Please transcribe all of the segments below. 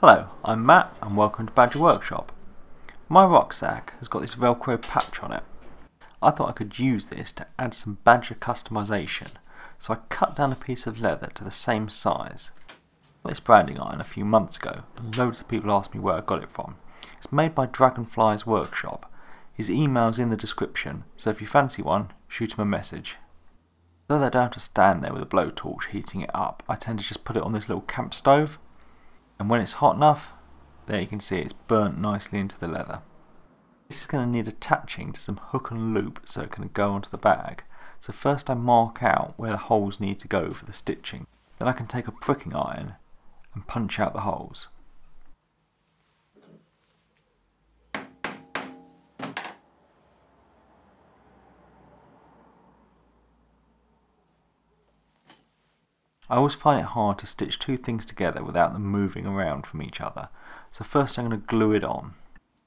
Hello, I'm Matt and welcome to Badger Workshop. My rucksack has got this Velcro patch on it. I thought I could use this to add some Badger customization, so I cut down a piece of leather to the same size. I got this branding iron a few months ago and loads of people asked me where I got it from. It's made by Dragonfly's Workshop. His email's in the description, so if you fancy one, shoot him a message. So they don't have to stand there with a blowtorch heating it up, I tend to just put it on this little camp stove. And when it's hot enough, there you can see it's burnt nicely into the leather. This is going to need attaching to some hook and loop so it can go onto the bag. So first I mark out where the holes need to go for the stitching. Then I can take a pricking iron and punch out the holes. I always find it hard to stitch two things together without them moving around from each other, so first I'm going to glue it on.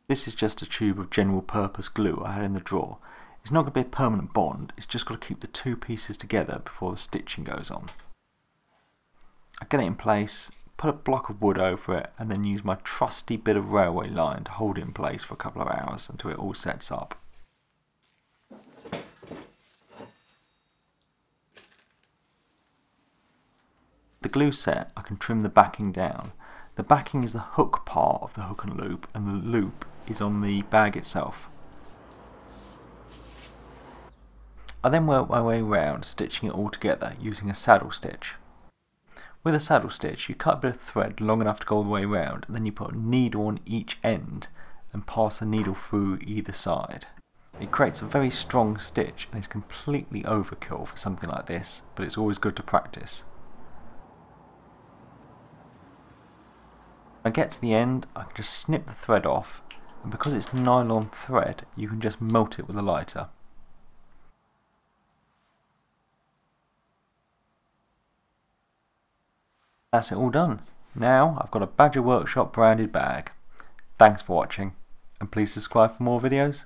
This is just a tube of general purpose glue I had in the drawer. It's not going to be a permanent bond, it's just got to keep the two pieces together before the stitching goes on. I get it in place, put a block of wood over it, and then use my trusty bit of railway line to hold it in place for a couple of hours until it all sets up. The glue set, I can trim the backing down. The backing is the hook part of the hook and loop, and the loop is on the bag itself. I then work my way around, stitching it all together using a saddle stitch. With a saddle stitch you cut a bit of thread long enough to go all the way around, and then you put a needle on each end and pass the needle through either side. It creates a very strong stitch and is completely overkill for something like this, but it's always good to practice. When I get to the end, I can just snip the thread off, and because it's nylon thread you can just melt it with a lighter. That's it all done. Now I've got a Badger Workshop branded bag. Thanks for watching, and please subscribe for more videos.